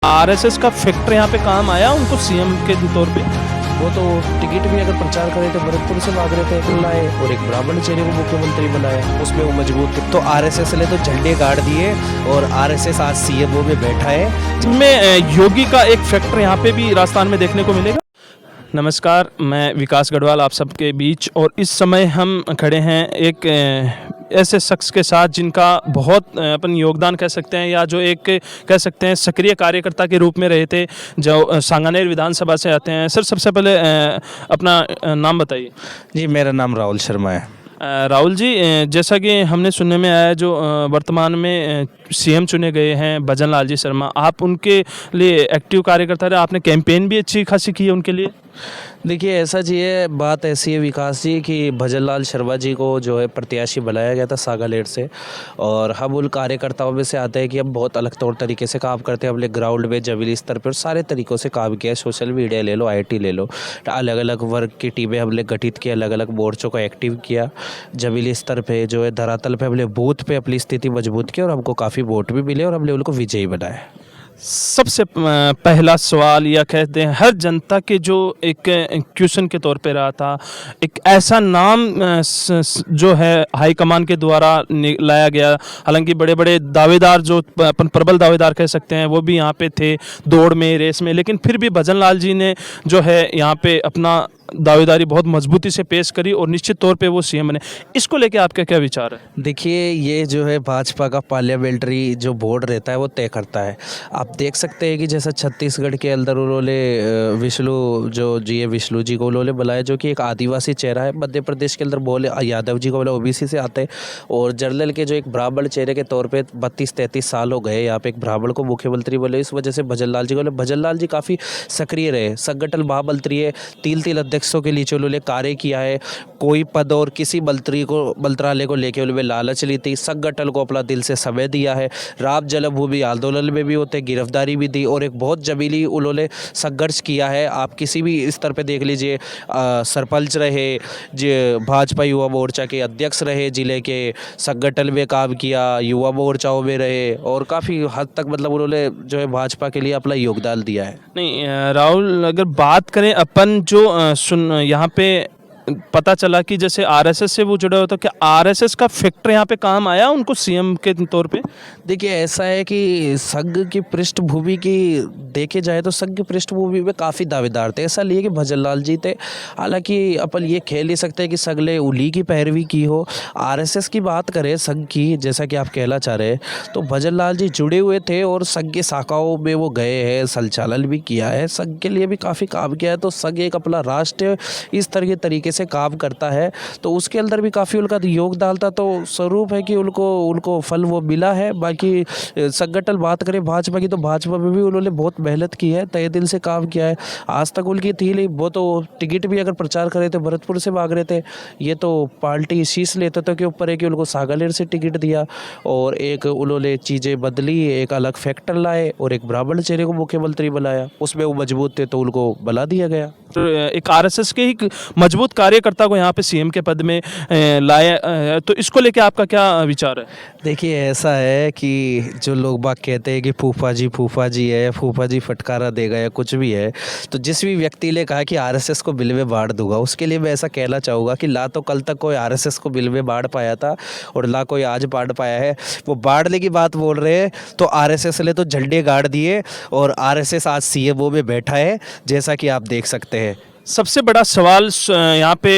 RSS का factor यहाँ पे काम आया उनको सीएम के तौर पे। वो तो टिकट भी अगर प्रचार करे तो भरतपुर से मांग रहे थे, लाए और एक ब्राह्मण चेहरे को मुख्यमंत्री बनाया, उसमें वो मजबूत थे। तो आरएसएस ने तो झंडे गाड़ दिए और आरएसएस आज सीएमओ में बैठा है। जिनमें योगी का एक फैक्टर यहाँ पे भी राजस्थान में देखने को मिलेगा। नमस्कार, मैं विकास गढ़वाल आप सबके बीच, और इस समय हम खड़े हैं एक ऐसे शख्स के साथ जिनका बहुत अपन योगदान कह सकते हैं, या जो एक कह सकते हैं सक्रिय कार्यकर्ता के रूप में रहे थे, जो सांगानेर विधानसभा से आते हैं। सर, सबसे पहले अपना नाम बताइए। जी, मेरा नाम राहुल शर्मा है। राहुल जी, जैसा कि हमने सुनने में आया, जो वर्तमान में सीएम चुने गए हैं भजन लाल जी शर्मा, आप उनके लिए एक्टिव कार्यकर्ता रहे, आपने कैंपेन भी अच्छी खासी की है उनके लिए। देखिए, ऐसा जी है, बात ऐसी है विकास जी कि भजन लाल शर्मा जी को जो है प्रत्याशी बनाया गया था सांगानेर से, और हम उन कार्यकर्ताओं में से आते हैं कि हम बहुत अलग तौर तरीके से काम करते हैं। हमने ग्राउंड में, जमीनी स्तर पर सारे तरीक़ों से काम किया है। सोशल मीडिया ले लो, आईटी ले लो, अलग अलग वर्ग की टीमें हमने गठित की, अलग अलग मोर्चों को एक्टिव किया। जमीनी स्तर पर जो है धरातल पर हमने बूथ पे अपनी स्थिति मजबूत की और हमको काफ़ी वोट भी मिले और हमने उनको विजयी बनाया। सबसे पहला सवाल, या कहते हैं हर जनता के जो एक क्वेश्चन के तौर पे रहा था, एक ऐसा नाम जो है हाईकमान के द्वारा लाया गया। हालांकि बड़े बड़े दावेदार, जो अपन प्रबल दावेदार कह सकते हैं, वो भी यहाँ पे थे दौड़ में, रेस में, लेकिन फिर भी भजन लाल जी ने जो है यहाँ पे अपना दावेदारी बहुत मजबूती से पेश करी और निश्चित तौर पे वो सीएम बने। इसको लेके आपका क्या विचार है? देखिए, ये जो है भाजपा का पार्लियामेंट्री जो बोर्ड रहता है वो तय करता है। आप देख सकते हैं कि जैसा छत्तीसगढ़ के अंदर उन्होंने विष्णु जी को उन्होंने बुलाया, जो कि एक आदिवासी चेहरा है। मध्य प्रदेश के अंदर बोले यादव जी को बोला, ओबीसी से आते हैं, और जनरल के जो एक ब्राह्मण चेहरे के तौर पर 32-33 साल हो गए यहाँ पे एक ब्राह्मण को मुख्यमंत्री बोले। इस वजह से भजन लाल जी को बोले। भजन लाल जी काफ़ी सक्रिय रहे, संगठन महामंत्री है, तिल अध्यक्षों के नीचे उन्होंने कार्य किया है। कोई पद और किसी मंत्रालय को लेके उन्होंने लालच ली थी, संगठन को अपना दिल से समय दिया है। राम जन्मभूमि आंदोलन में भी होते गिरफ्तारी भी दी, और एक बहुत जमीली उन्होंने संघर्ष किया है। आप किसी भी स्तर पे देख लीजिए, सरपंच रहे, जो भाजपा युवा मोर्चा के अध्यक्ष रहे, जिले के संगठन में काम किया, युवा मोर्चाओं में रहे, और काफ़ी हद तक मतलब उन्होंने जो है भाजपा के लिए अपना योगदान दिया है। नहीं राहुल, अगर बात करें अपन जो यहाँ पे पता चला कि जैसे आरएसएस से वो जुड़ा हुआ, तो क्या आरएसएस का फैक्टर यहाँ पे काम आया उनको सीएम के तौर पे? देखिए, ऐसा है कि संघ की पृष्ठभूमि की देखे जाए तो संघ की पृष्ठभूमि में काफ़ी दावेदार थे। ऐसा लिए कि भजन लाल जी थे। हालांकि अपन ये खेल नहीं सकते कि संघ ने उन्हीं की पैरवी की हो। आरएसएस की बात करें संघ की, जैसा कि आप कहना चाह रहे हैं, तो भजन लाल जी जुड़े हुए थे और संघ की शाखाओं में वो गए हैं, संचालन भी किया है, संघ के लिए भी काफ़ी काम किया है। तो संघ एक अपना राष्ट्र इस तरह के तरीके से काम करता है, तो उसके अंदर भी काफ़ी उनका योगदान था। तो स्वरूप है कि उनको फल वो मिला है। बाकी संगठन बात करें भाजपा की, तो भाजपा में भी उन्होंने बहुत मेहनत की है, तहे दिल से काम किया है। आज तक उनकी थी नहीं, वो तो टिकट भी अगर प्रचार करे तो भरतपुर से मांग रहे थे। ये तो पार्टी शीश लेते तो के ऊपर है कि उनको सांगानेर से टिकट दिया, और एक उन्होंने चीज़ें बदली, एक अलग फैक्टर लाए और एक ब्राह्मण चेहरे को मुख्यमंत्री बनाया। उसमें वो मजबूत थे तो उनको बना दिया गया। तो एक आरएसएस के एक मजबूत कार्यकर्ता को यहाँ पे सीएम के पद में लाया, तो इसको लेके आपका क्या विचार है? देखिए, ऐसा है कि जो लोग बाग कहते हैं कि फूफा जी है, फूफा जी फटकारा देगा या कुछ भी है, तो जिस भी व्यक्ति ने कहा कि आरएसएस को बिल में बांट दूंगा, उसके लिए मैं ऐसा कहना चाहूँगा कि ला तो कल तक कोई आरएसएस को बिल में बांट पाया था और ला कोई आज बांट पाया है। वो बांटने की बात बोल रहे हैं, तो आरएसएस ने तो झंडे गाड़ दिए और आरएसएस आज सीएमओ में बैठा है, जैसा कि आप देख सकते हैं। सबसे बड़ा सवाल यहाँ पे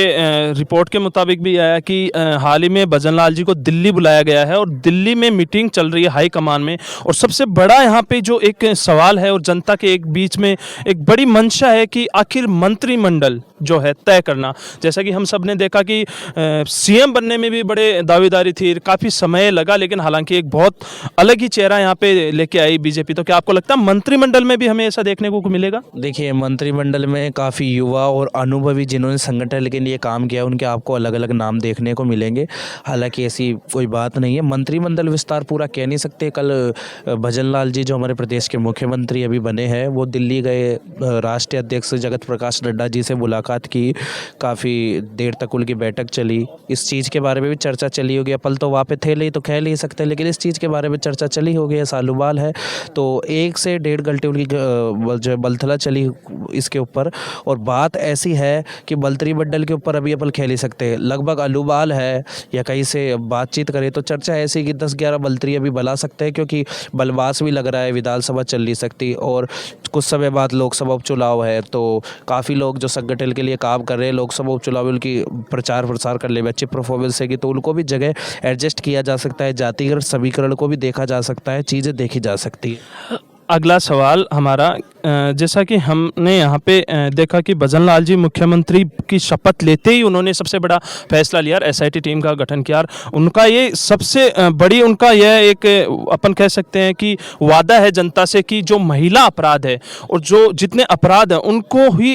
रिपोर्ट के मुताबिक भी आया कि हाल ही में भजन लाल जी को दिल्ली बुलाया गया है और दिल्ली में मीटिंग चल रही है हाई कमान में, और सबसे बड़ा यहाँ पे जो एक सवाल है और जनता के एक बीच में एक बड़ी मंशा है कि आखिर मंत्रिमंडल जो है तय करना। जैसा कि हम सब ने देखा कि सीएम बनने में भी बड़े दावेदारी थी, काफ़ी समय लगा, लेकिन हालांकि एक बहुत अलग ही चेहरा यहाँ पे लेके आई बीजेपी। तो क्या आपको लगता है मंत्रिमंडल में भी हमें ऐसा देखने को मिलेगा? देखिए, मंत्रिमंडल में काफ़ी युवा युवा और अनुभवी जिन्होंने संगठन के लिए काम किया उनके आपको अलग अलग नाम देखने को मिलेंगे। हालांकि ऐसी कोई बात नहीं है, मंत्रिमंडल विस्तार पूरा कह नहीं सकते। कल भजन लाल जी जो हमारे प्रदेश के मुख्यमंत्री अभी बने हैं वो दिल्ली गए, राष्ट्रीय अध्यक्ष जगत प्रकाश नड्डा जी से मुलाकात की, काफ़ी देर तक उनकी बैठक चली। इस चीज़ के बारे में भी चर्चा चली होगी। अपन तो वहाँ पे थे नहीं तो कह नहीं सकते, लेकिन इस चीज़ के बारे में चर्चा चली होगी, है सालूबाल है। तो 1 से 1.5 घंटे उनकी जो है बलथला चली इसके ऊपर। और बात ऐसी है कि मंत्रिमंडल के ऊपर अभी अपन खेल ही सकते, लगभग आलूबाल है या कहीं से बातचीत करें तो चर्चा ऐसी कि 10-11 मंत्री अभी बुला सकते हैं, क्योंकि बलवास भी लग रहा है, विधानसभा चल नहीं सकती और कुछ समय बाद लोकसभा उपचुनाव है। तो काफ़ी लोग जो संगठन के लिए काम कर रहे हैं, लोकसभा उपचुनाव में उनकी प्रचार प्रसार करने में अच्छी परफॉर्मेंस है तो उनको भी जगह एडजस्ट किया जा सकता है, जातिगत समीकरण को भी देखा जा सकता है, चीज़ें देखी जा सकती है। अगला सवाल हमारा, जैसा कि हमने यहाँ पे देखा कि भजन लाल जी मुख्यमंत्री की शपथ लेते ही उन्होंने सबसे बड़ा फैसला लिया, एसआईटी टीम का गठन किया। उनका ये सबसे बड़ी उनका यह एक अपन कह सकते हैं कि वादा है जनता से कि जो महिला अपराध है और जो जितने अपराध हैं उनको ही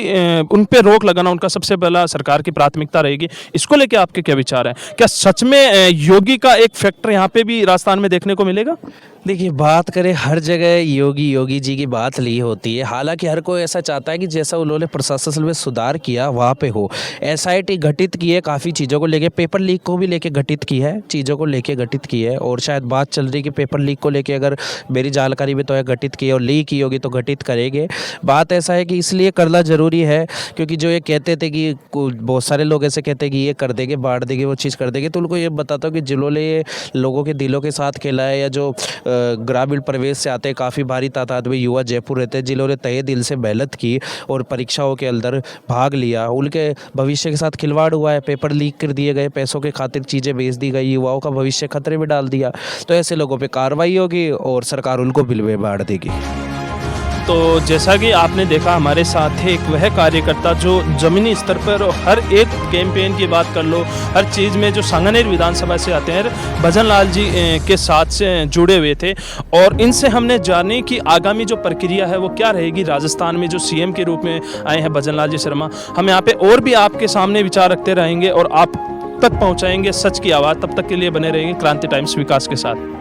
उन पे रोक लगाना उनका सबसे पहला सरकार की प्राथमिकता रहेगी। इसको लेके आपके क्या विचार हैं? क्या सच में योगी का एक फैक्टर यहाँ पे भी राजस्थान में देखने को मिलेगा? देखिए, बात करें हर जगह योगी जी की बात ली होती है। हालांकि हर कोई ऐसा चाहता है कि जैसा उन्होंने प्रशासन में सुधार किया वहाँ पे हो। एसआईटी गठित की है काफ़ी चीज़ों को लेके, पेपर लीक को भी लेके गठित की है, चीज़ों को लेके गठित की है। और शायद बात चल रही कि पेपर लीक को लेके अगर मेरी जानकारी में तो है गठित की है और लीक की होगी तो गठित करेंगे। बात ऐसा है कि इसलिए करना ज़रूरी है क्योंकि जो ये कहते थे कि बहुत सारे लोग ऐसे कहते हैं कि ये कर देंगे, बांट देंगे, वो चीज़ कर देंगे, तो उनको ये बताता हूँ कि जिन्होंने ये लोगों के दिलों के साथ खेला है या जो ग्रामीण प्रवेश से आते हैं, काफ़ी भारी तादाद में युवा जयपुर रहते हैं जिन्होंने तहे दिल से मेहनत की और परीक्षाओं के अंदर भाग लिया, उनके भविष्य के साथ खिलवाड़ हुआ है, पेपर लीक कर दिए गए, पैसों के खातिर चीज़ें बेच दी गई, युवाओं का भविष्य खतरे में डाल दिया। तो ऐसे लोगों पर कार्रवाई होगी और सरकार उनको बिल में बांट देगी। तो जैसा कि आपने देखा हमारे साथ है एक वह कार्यकर्ता जो ज़मीनी स्तर पर हर एक कैंपेन की बात कर लो, हर चीज़ में जो सांगानेर विधानसभा से आते हैं, भजन लाल जी के साथ से जुड़े हुए थे। और इनसे हमने जाने कि आगामी जो प्रक्रिया है वो क्या रहेगी राजस्थान में जो सीएम के रूप में आए हैं भजन लाल जी शर्मा। हम यहाँ पे और भी आपके सामने विचार रखते रहेंगे और आप तक पहुँचाएंगे सच की आवाज़। तब तक के लिए बने रहेंगे क्रांति टाइम्स विकास के साथ।